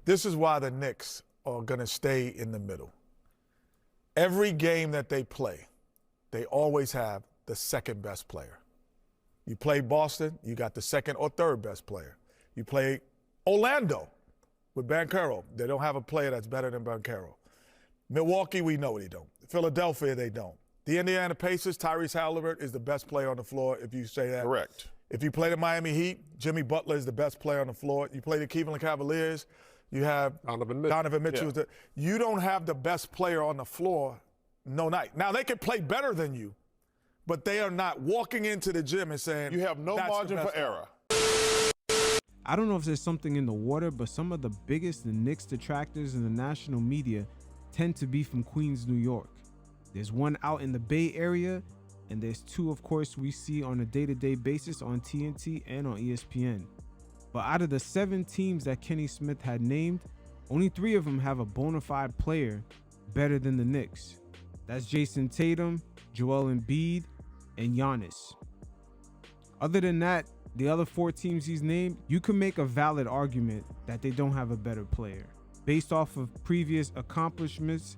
This is why the Knicks are going to stay in the middle. Every game that they play, they always have the second best player. You play Boston, you got the second or third best player. You play Orlando with Banchero. They don't have a player that's better than Banchero. Milwaukee, we know they don't. Philadelphia, they don't. The Indiana Pacers, Tyrese Halliburton is the best player on the floor, if you say that. Correct. If you play the Miami Heat, Jimmy Butler is the best player on the floor. You play the Cleveland Cavaliers, you have Donovan Mitchell. Yeah. You don't have the best player on the floor no night. Now, they can play better than you, but they are not walking into the gym and saying, You have no margin for error. I don't know if there's something in the water, but some of the biggest Knicks detractors in the national media tend to be from Queens, New York. There's one out in the Bay Area, and there's two, of course, we see on a day-to-day basis on TNT and on ESPN. But out of the 7 teams that Kenny Smith had named, only 3 of them have a bona fide player better than the Knicks. That's Jason Tatum, Joel Embiid, and Giannis. Other than that, the other 4 teams he's named, you can make a valid argument that they don't have a better player based off of previous accomplishments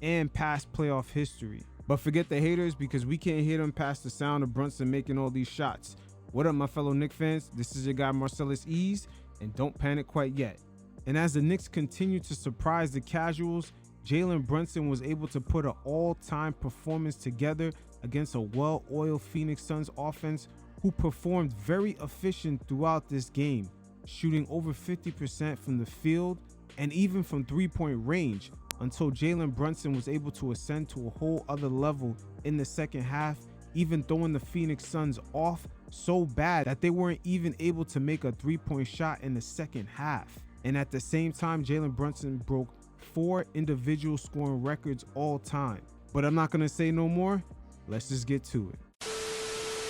and past playoff history. But forget the haters, because we can't hear them past the sound of Brunson making all these shots. What up, my fellow Knicks fans? This is your guy Marcellus Ease, and don't panic quite yet. And as the Knicks continue to surprise the casuals, Jalen Brunson was able to put an all-time performance together against a well-oiled Phoenix Suns offense who performed very efficient throughout this game, shooting over 50% from the field and even from three-point range, until Jalen Brunson was able to ascend to a whole other level in the second half, even throwing the Phoenix Suns off so bad that they weren't even able to make a three-point shot in the second half. And at the same time, Jalen Brunson broke 4 individual scoring records all time. But I'm not gonna say no more. Let's just get to it.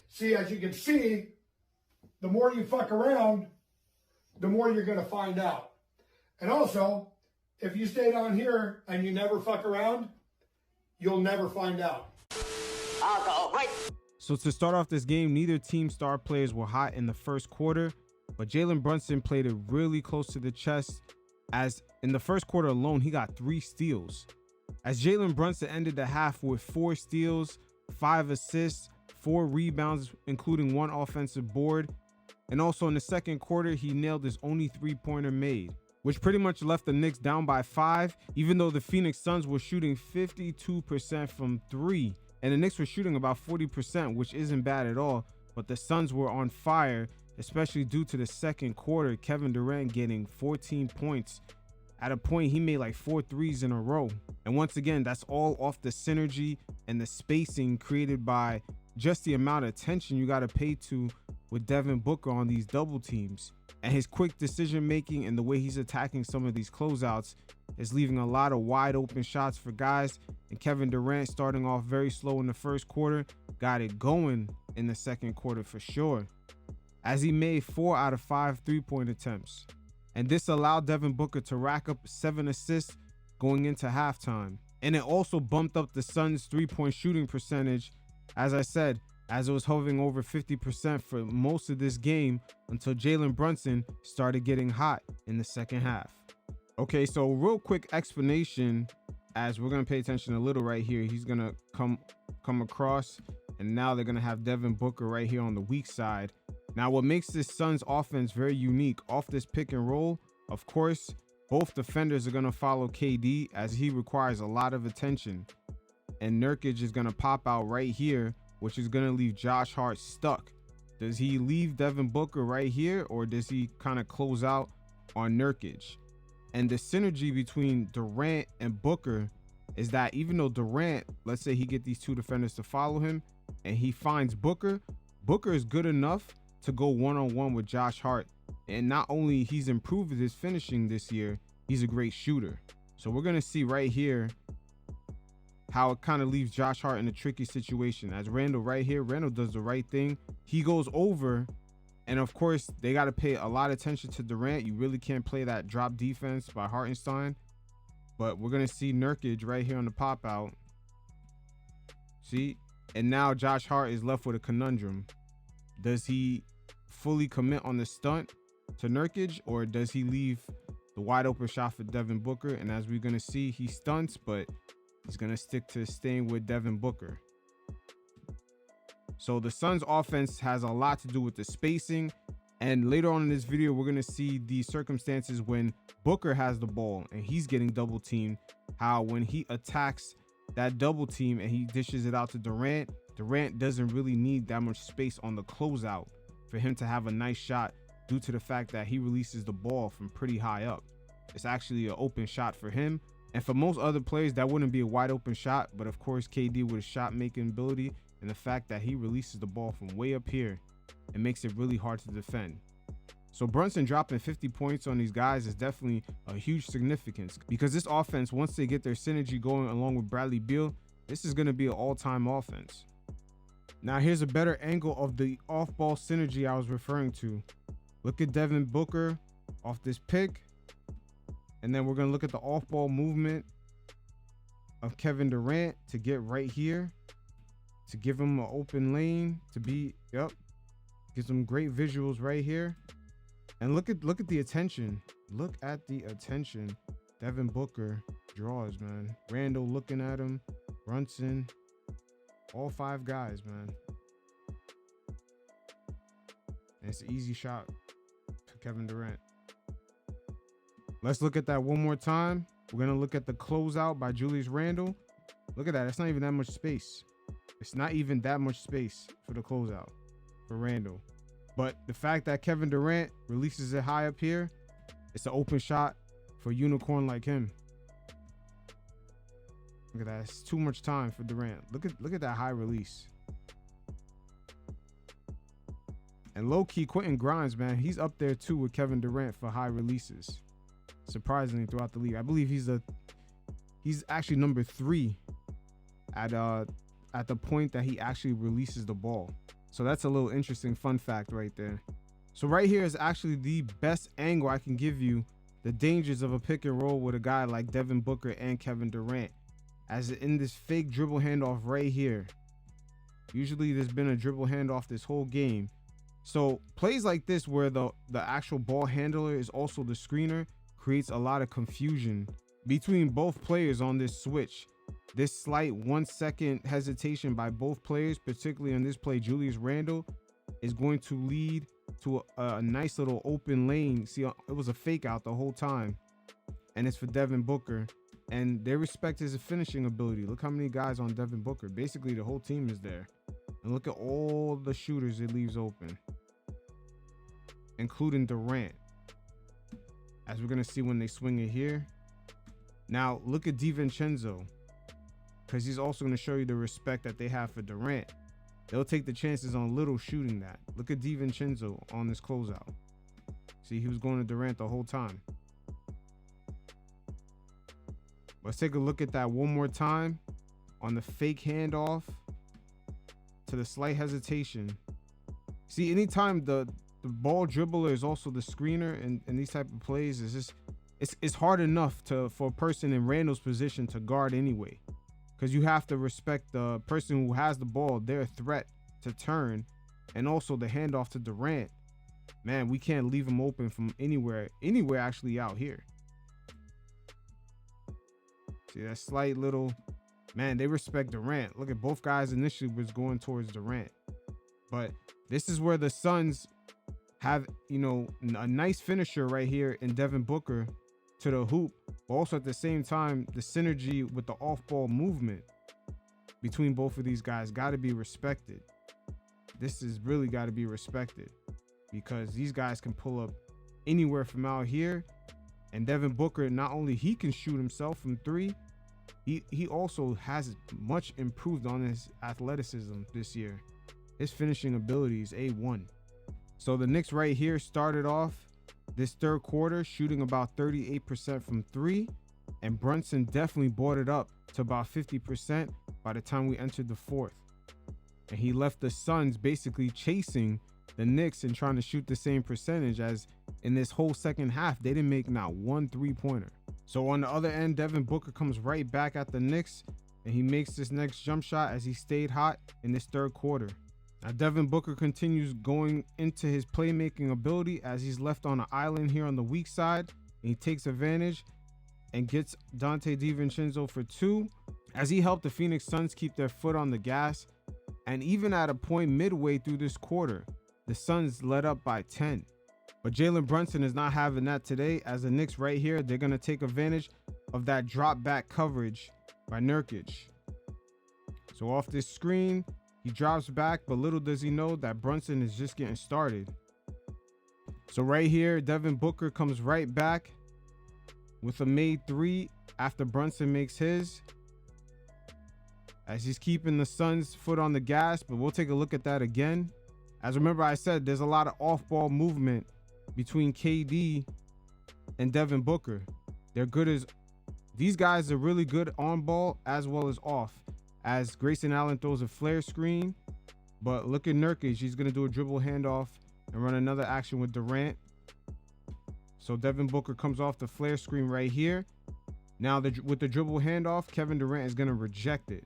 See, as you can see, the more you fuck around, the more you're gonna find out. And also, if you stay down here and you never fuck around, you'll never find out. So to start off this game, neither team's star players were hot in the first quarter, but Jalen Brunson played it really close to the chest, as in the first quarter alone, he got 3 steals. As Jalen Brunson ended the half with 4 steals, 5 assists, 4 rebounds, including 1 offensive board. And also in the second quarter, he nailed his only 3-pointer made, which pretty much left the Knicks down by 5, even though the Phoenix Suns were shooting 52% from 3. And the Knicks were shooting about 40%, which isn't bad at all. But the Suns were on fire, especially due to the second quarter, Kevin Durant getting 14 points. At a point, he made like 4 threes in a row. And once again, that's all off the synergy and the spacing created by just the amount of attention you got to pay to with Devin Booker on these double teams. And his quick decision making and the way he's attacking some of these closeouts is leaving a lot of wide open shots for guys. And Kevin Durant, starting off very slow in the first quarter, got it going in the second quarter for sure, as he made 4 out of 5 3-point attempts. And this allowed Devin Booker to rack up 7 assists going into halftime. And it also bumped up the Suns' 3-point shooting percentage, as I said, as it was hovering over 50% for most of this game until Jalen Brunson started getting hot in the second half. Okay, so real quick explanation, as we're going to pay attention a little right here. He's going to come across, and now they're going to have Devin Booker right here on the weak side. Now, what makes this Suns offense very unique off this pick and roll, of course, both defenders are going to follow KD as he requires a lot of attention. And Nurkic is going to pop out right here, which is going to leave Josh Hart stuck. Does he leave Devin Booker right here, or does he kind of close out on Nurkic? And the synergy between Durant and Booker is that even though Durant, let's say he get these 2 defenders to follow him and he finds Booker, Booker is good enough to go one-on-one with Josh Hart. And not only he's improved his finishing this year, he's a great shooter. So we're going to see right here how it kind of leaves Josh Hart in a tricky situation. As Randall right here, Randall does the right thing. He goes over, and of course, they got to pay a lot of attention to Durant. You really can't play that drop defense by Hartenstein. But we're going to see Nurkic right here on the pop out. See? And now Josh Hart is left with a conundrum. Does he fully commit on the stunt to Nurkic, or does he leave the wide open shot for Devin Booker. And as we're going to see, he stunts, but he's going to stick to staying with Devin Booker. So the Suns offense has a lot to do with the spacing. And later on in this video, we're going to see the circumstances when Booker has the ball and he's getting double teamed, how when he attacks that double team and he dishes it out to Durant, Durant doesn't really need that much space on the closeout for him to have a nice shot due to the fact that he releases the ball from pretty high up. It's actually an open shot for him. And for most other players, that wouldn't be a wide open shot. But of course, KD with his shot making ability and the fact that he releases the ball from way up here, it makes it really hard to defend. So Brunson dropping 50 points on these guys is definitely a huge significance, because this offense, once they get their synergy going along with Bradley Beal, this is going to be an all-time offense. Now here's a better angle of the off-ball synergy I was referring to. Look at Devin Booker off this pick, and then we're going to look at the off-ball movement of Kevin Durant to get right here, to give him an open lane, to be, get some great visuals right here. And look at the attention. Look at the attention Devin Booker draws, man. Randall looking at him, Brunson, all 5 guys, man. And it's an easy shot for Kevin Durant. Let's look at that one more time. We're gonna look at the closeout by Julius Randle. Look at that. It's not even that much space. It's not even that much space for the closeout for Randle. But the fact that Kevin Durant releases it high up here, it's an open shot for a unicorn like him. Look at that. It's too much time for Durant. Look at that high release. And low-key, Quentin Grimes, man, he's up there too with Kevin Durant for high releases. Surprisingly, throughout the league. I believe he's actually number 3 at the point that he actually releases the ball. So that's a little interesting fun fact right there. So right here is actually the best angle I can give you the dangers of a pick and roll with a guy like Devin Booker and Kevin Durant, as in this fake dribble handoff right here. Usually there's been a dribble handoff this whole game. So plays like this where the actual ball handler is also the screener creates a lot of confusion between both players on this switch. This slight 1 second hesitation by both players, particularly on this play, Julius Randle, is going to lead to a nice little open lane. See, it was a fake out the whole time, and it's for Devin Booker, and they respect his finishing ability. Look how many guys on Devin Booker. Basically, the whole team is there. And look at all the shooters it leaves open, including Durant, as we're going to see when they swing it here. Now, look at DiVincenzo, because he's also going to show you the respect that they have for Durant. They'll take the chances on Little shooting that. Look at DiVincenzo on this closeout. See, he was going to Durant the whole time. Let's take a look at that one more time on the fake handoff to the slight hesitation. See, anytime the ball dribbler is also the screener in these type of plays, it's hard enough for a person in Randall's position to guard anyway, because you have to respect the person who has the ball, their threat to turn, and also the handoff to Durant. Man, we can't leave him open from anywhere actually out here. See that slight little, man, they respect Durant. Look at both guys initially was going towards Durant. But this is where the Suns have, a nice finisher right here in Devin Booker to the hoop, but also at the same time, the synergy with the off-ball movement between both of these guys got to be respected. This is really got to be respected, because these guys can pull up anywhere from out here. And Devin Booker, not only he can shoot himself from 3, he also has much improved on his athleticism this year. His finishing ability is A1. So the Knicks right here started off this third quarter shooting about 38% from 3, and Brunson definitely brought it up to about 50% by the time we entered the fourth. And he left the Suns basically chasing the Knicks and trying to shoot the same percentage, as in this whole second half, they didn't make not one 3-pointer. So on the other end, Devin Booker comes right back at the Knicks, and he makes this next jump shot as he stayed hot in this third quarter. Now Devin Booker continues going into his playmaking ability as he's left on an island here on the weak side, and he takes advantage and gets Dante DiVincenzo for 2 as he helped the Phoenix Suns keep their foot on the gas. And even at a point midway through this quarter, the Suns led up by 10. But Jalen Brunson is not having that today, as the Knicks right here, they're going to take advantage of that drop back coverage by Nurkic. So off this screen, he drops back, but little does he know that Brunson is just getting started. So right here, Devin Booker comes right back with a made 3 after Brunson makes his, as he's keeping the Suns' foot on the gas. But we'll take a look at that again. As remember I said, there's a lot of off-ball movement between KD and Devin Booker. These guys are really good on ball as well as off, as Grayson Allen throws a flare screen. But look at Nurkic, he's going to do a dribble handoff and run another action with Durant. So Devin Booker comes off the flare screen right here. Now with the dribble handoff, Kevin Durant is going to reject it.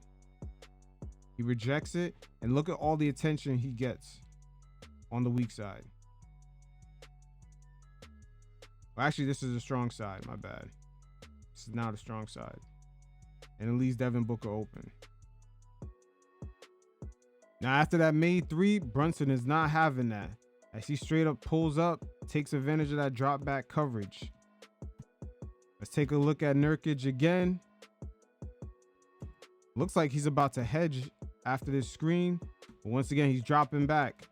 He rejects it, and look at all the attention he gets on the weak side. Well, actually, this is a strong side. My bad. This is not a strong side. And it leaves Devin Booker open. Now, after that made 3, Brunson is not having that, as he straight up pulls up, takes advantage of that drop back coverage. Let's take a look at Nurkic again. Looks like he's about to hedge after this screen, but once again, he's dropping back.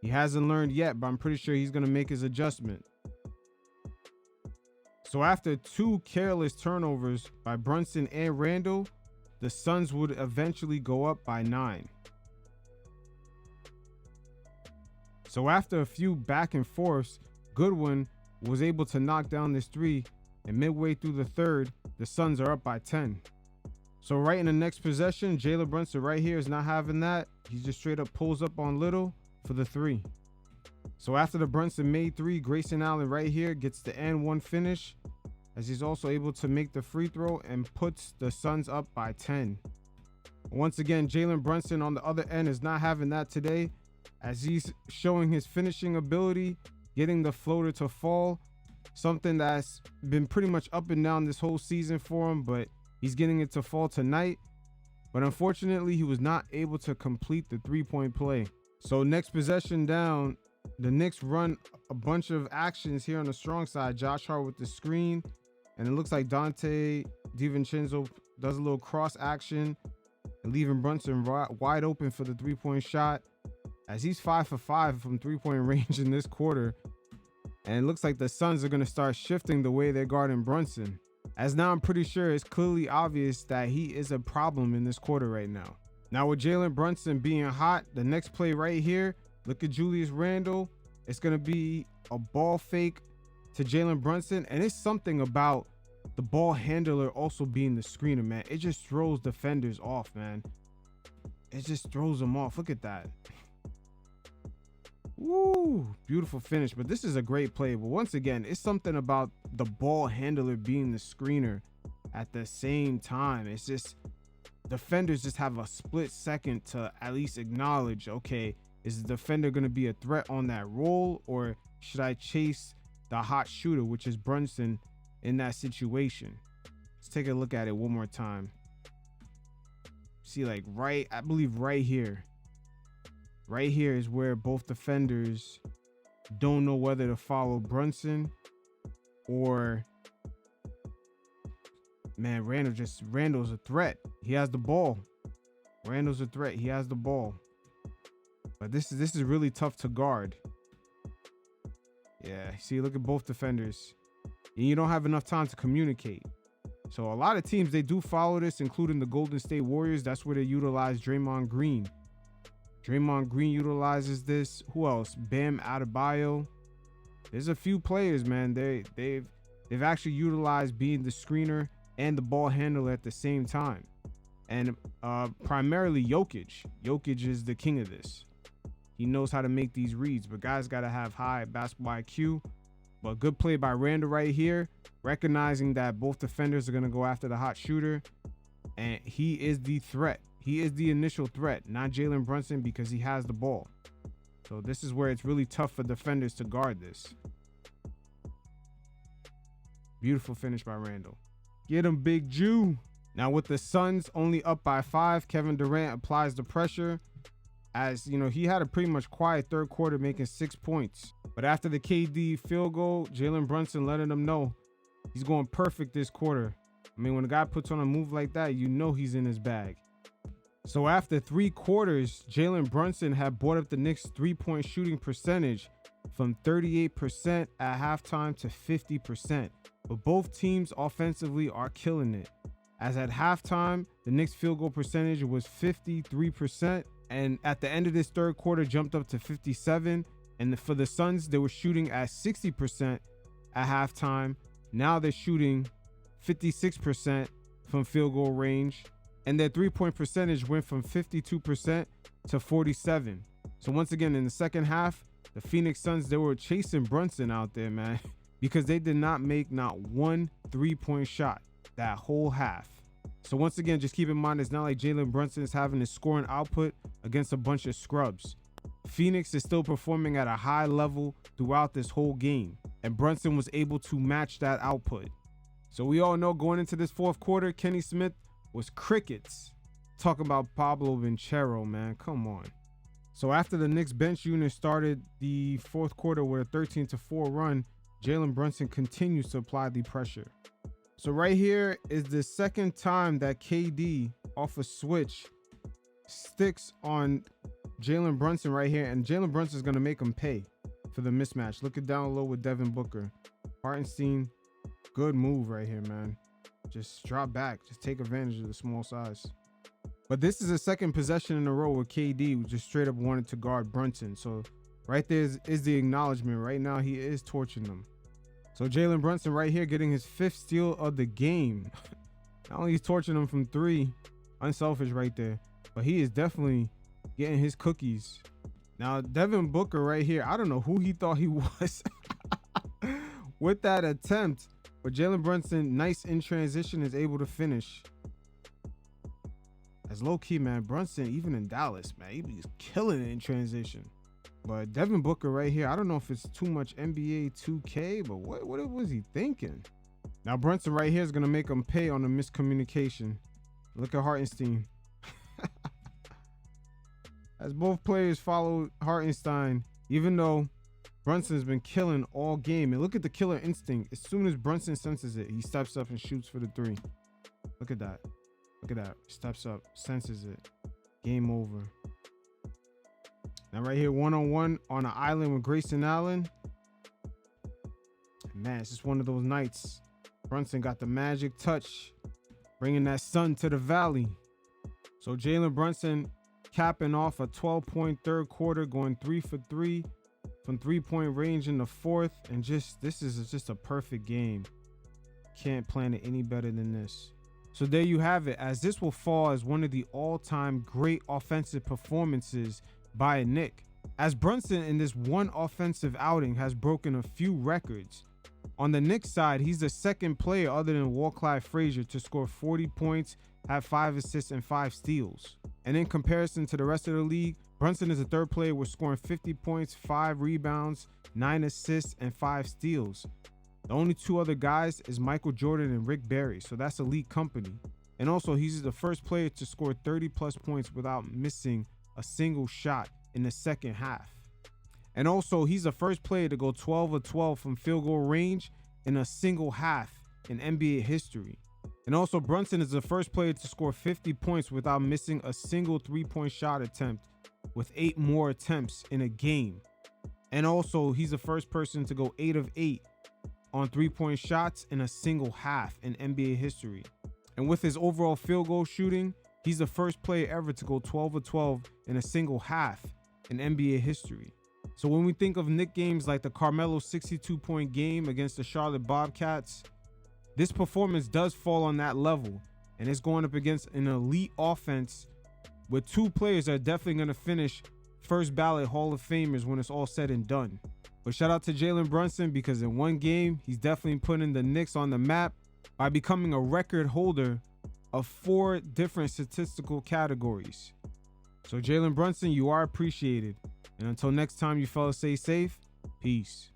He hasn't learned yet, but I'm pretty sure he's going to make his adjustment. So after 2 careless turnovers by Brunson and Randle, the Suns would eventually go up by 9. So after a few back and forths, Goodwin was able to knock down this 3, and midway through the third, the Suns are up by 10. So right in the next possession, Jalen Brunson right here is not having that. He just straight up pulls up on Little for the 3. So after the Brunson made 3, Grayson Allen right here gets the and-1 finish, as he's also able to make the free throw and puts the Suns up by 10. Once again, Jalen Brunson on the other end is not having that today, as he's showing his finishing ability, getting the floater to fall, something that's been pretty much up and down this whole season for him, but he's getting it to fall tonight. But unfortunately, he was not able to complete the 3-point play. So next possession down, the Knicks run a bunch of actions here on the strong side. Josh Hart with the screen, and it looks like Dante DiVincenzo does a little cross action and leaving Brunson wide open for the 3-point shot, as he's 5 for 5 from 3-point range in this quarter. And it looks like the Suns are going to start shifting the way they're guarding Brunson, as now I'm pretty sure it's clearly obvious that he is a problem in this quarter right now. Now with Jalen Brunson being hot, the next play right here, look at Julius Randle. It's going to be a ball fake to Jalen Brunson, and it's something about the ball handler also being the screener, man. It just throws defenders off, man. It just throws them off. Look at that. Woo, beautiful finish. But this is a great play. But once again, it's something about the ball handler being the screener at the same time. It's just defenders just have a split second to at least acknowledge, okay, is the defender going to be a threat on that roll, or should I chase the hot shooter, which is Brunson, in that situation? Let's take a look at it one more time. See, like I believe right here is where both defenders don't know whether to follow Brunson or, man, Randle's a threat. He has the ball. Randle's a threat. He has the ball. But this is really tough to guard. Yeah, see, look at both defenders. And you don't have enough time to communicate. So a lot of teams, they do follow this, including the Golden State Warriors. That's where they utilize Draymond Green. Draymond Green utilizes this. Who else? Bam Adebayo. There's a few players, man. They've actually utilized being the screener and the ball handler at the same time. And primarily Jokic. Jokic is the king of this. He knows how to make these reads, but guys got to have high basketball IQ. But good play by Randle right here, recognizing that both defenders are going to go after the hot shooter, and he is the threat. He is the initial threat, not Jalen Brunson, because he has the ball. So this is where it's really tough for defenders to guard this. Beautiful finish by Randall. Get him, Big Jew. Now with the Suns only up by 5, Kevin Durant applies the pressure. As you know, he had a pretty much quiet third quarter, making 6 points. But after the KD field goal, Jalen Brunson letting him know he's going perfect this quarter. I mean, when a guy puts on a move like that, you know he's in his bag. So after 3 quarters, Jalen Brunson had brought up the Knicks' 3-point shooting percentage from 38% at halftime to 50%. But both teams offensively are killing it. As at halftime, the Knicks field goal percentage was 53%. And at the end of this third quarter, jumped up to 57. And for the Suns, they were shooting at 60% at halftime. Now they're shooting 56% from field goal range. And their 3-point percentage went from 52% to 47%. So once again, in the second half, the Phoenix Suns, they were chasing Brunson out there, man, because they did not make not one 3-point shot that whole half. So once again, just keep in mind, it's not like Jalen Brunson is having his scoring output against a bunch of scrubs. Phoenix is still performing at a high level throughout this whole game, and Brunson was able to match that output. So we all know going into this fourth quarter, Kenny Smith was crickets. Talk about Pablo Vincero, man. Come on. So after the Knicks bench unit started the fourth quarter with a 13-4 run, Jalen Brunson continues to apply the pressure. So right here is the second time that KD off a switch sticks on Jalen Brunson right here, and Jalen Brunson is going to make him pay for the mismatch. Look it down low with Devin Booker. Hartenstein, good move right here, man. Just drop back. Just take advantage of the small size. But this is the second possession in a row where KD just straight up wanted to guard Brunson. So right there is the acknowledgement. Right now, he is torching them. So Jalen Brunson right here getting his 5th steal of the game. Not only he's torching them from 3, unselfish right there, but he is definitely getting his cookies. Now, Devin Booker right here, I don't know who he thought he was with that attempt, but Jalen Brunson, nice in transition, is able to finish. As low-key, man, Brunson, even in Dallas, man, he was killing it in transition. But Devin Booker right here, I don't know if it's too much NBA 2K, but what was he thinking? Now Brunson right here is going to make him pay on the miscommunication. Look at Hartenstein. As both players follow Hartenstein, even though Brunson's been killing all game. And look at the killer instinct. As soon as Brunson senses it, he steps up and shoots for the 3. Look at that. Look at that. Steps up, senses it. Game over. Now right here, one-on-one on an island with Grayson Allen. Man, it's just one of those nights. Brunson got the magic touch, bringing that sun to the valley. So Jalen Brunson capping off a 12-point third quarter, going 3 for 3 from 3-point range in the fourth. And this is just a perfect game. Can't plan it any better than this. So there you have it, as this will fall as one of the all-time great offensive performances by a Knick, as Brunson in this one offensive outing has broken a few records. On the Knicks side, he's the second player other than Walt-Clyde Frazier to score 40 points, have 5 assists and 5 steals. And in comparison to the rest of the league, Brunson is the third player with scoring 50 points, 5 rebounds, 9 assists and 5 steals. The only 2 other guys is Michael Jordan and Rick Barry, so that's elite company. And also, he's the first player to score 30 plus points without missing a single shot in the second half. And also, he's the first player to go 12 of 12 from field goal range in a single half in NBA history. And also, Brunson is the first player to score 50 points without missing a single 3-point shot attempt, with 8 more attempts in a game. And also, he's the first person to go 8 of 8 on 3-point shots in a single half in NBA history. And with his overall field goal shooting, he's the first player ever to go 12 of 12 in a single half in NBA history. So when we think of Knick games like the Carmelo 62-point game against the Charlotte Bobcats, this performance does fall on that level, and it's going up against an elite offense with 2 players that are definitely going to finish first ballot Hall of Famers when it's all said and done. But shout out to Jalen Brunson, because in one game, he's definitely putting the Knicks on the map by becoming a record holder of 4 different statistical categories. So Jalen Brunson, you are appreciated. And until next time, you fellas stay safe. Peace.